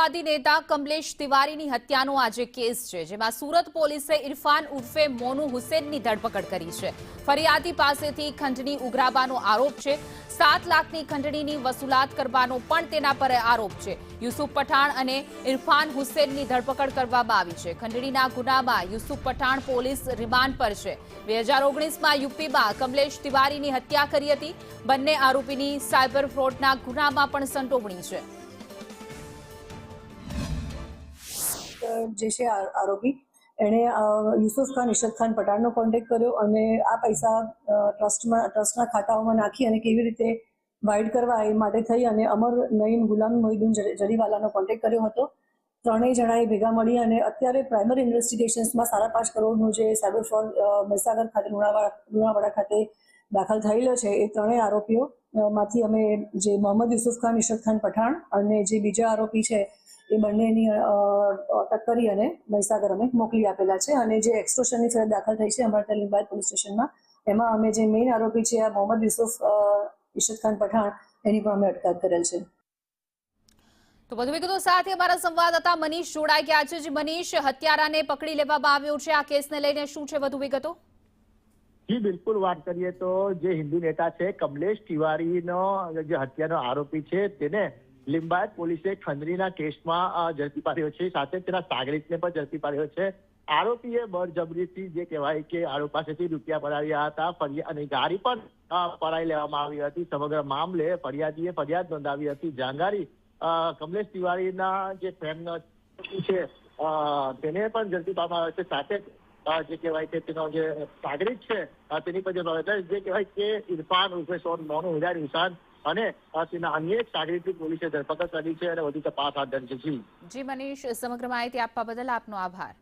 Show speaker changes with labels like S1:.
S1: માઓવાદી નેતા કમલેશ તિવારીની હત્યાનો આજે કેસ છે, જેમાં સુરત પોલીસે ઇરફાન ઉર્ફે મોનુ હુસેનની ધરપકડ કરી છે। ફરિયાદી પાસેથી ખંડણી ઉઘરાવવાનો આરોપ છે। 7 લાખની ખંડણીની વસૂલાત કરવાનો પણ તેના પર આરોપ છે। યુસુફ પઠાણ અને ઇરફાન હુસેનની ધરપકડ કરવામાં આવી છે। ખંડણીના ગુનામાં યુસુફ પઠાણ પોલીસ રિમાન્ડ પર છે। 2019માં યુપીમાં કમલેશ તિવારીની હત્યા કરી હતી। બંને આરોપીની સાયબર ફ્રોડના ગુનામાં પણ સંડોવણી છે।
S2: જે છે આરોપી એણે યુસુફ ખાન ઇશરત ખાન પઠાણનો કોન્ટેક્ટ કર્યો અને આ પૈસા ટ્રસ્ટના ખાતાઓમાં નાખી અને કેવી રીતે વાઇડ કરવા એ માટે થઈ અને અમર નઈમ ગુલામ મોહિદ્દીન જરીવાલાનો કોન્ટેક્ટ કર્યો હતો। ત્રણેય જણાએ ભેગા મળી અને અત્યારે પ્રાઇમરી ઇન્વેસ્ટિગેશન્સમાં 5.5 કરોડનું જે સાયબર ફ્રોડ મહીસાગર ખાતે લુણાવાડા ખાતે દાખલ થયેલો છે, એ ત્રણેય આરોપીઓ માંથી અમે જે મોહમ્મદ યુસુફ ખાન ઇશરત ખાન પઠાણ અને જે બીજા આરોપી છે એ બંનેની અટક કરી અને મહીસાગર અમે મોકલી આપેલા છે। અને જે એક્સટોર્શનની ફરિયાદ દાખલ થઈ છે અમારા લીંબાયત પોલીસ સ્ટેશનમાં, એમાં અમે જે મેઇન આરોપી છે આ મોહમ્મદ યુસુફ ઇશરત ખાન પઠાણ, એની પણ અમે અટકાયત કરેલ છે।
S1: તો વધુ વિગતો સાથે અમારા સંવાદદાતા મનીષ જોડાઈ ગયા છે। જે મનીષ, હત્યારાને પકડી લેવામાં આવ્યો છે, આ કેસને લઈને શું છે વધુ વિગતો?
S3: જી બિલકુલ, વાત કરીએ તો જે હિન્દુ નેતા છે કમલેશ તિવારીનો જે હત્યાનો આરોપી છે તેને લીંબાયત પોલીસે ખંડણીના કેસમાં ઝડપી પાડ્યો છે, સાથે તેના સાગરીતને પણ ઝડપી પાડ્યો છે। આરોપીએ બળજબરીથી જે કહેવાય કે આરોપી પાસેથી રૂપિયા પડાવ્યા હતા અને ગાડી પણ પડાવી લેવામાં આવી હતી। સમગ્ર મામલે ફરિયાદીએ ફરિયાદ નોંધાવી હતી। જાણકારી કમલેશ તિવારીના જે ફ્રેન્ડ છે તેને પણ ઝડપી પાડવામાં આવે છે, સાથે જે કહેવાય કે તેનો જે સાગરીત છે તેની પર જે કહેવાય કે ઇરફાન ઉર્ફે મોનુ હુસેન અને તેના અન્ય એક સાગરીતની પોલીસે ધરપકડ કરી છે અને વધુ તપાસ હાથ ધરી છે।
S1: જી મનીષ, સમગ્ર માહિતી આપવા બદલ આપનો આભાર।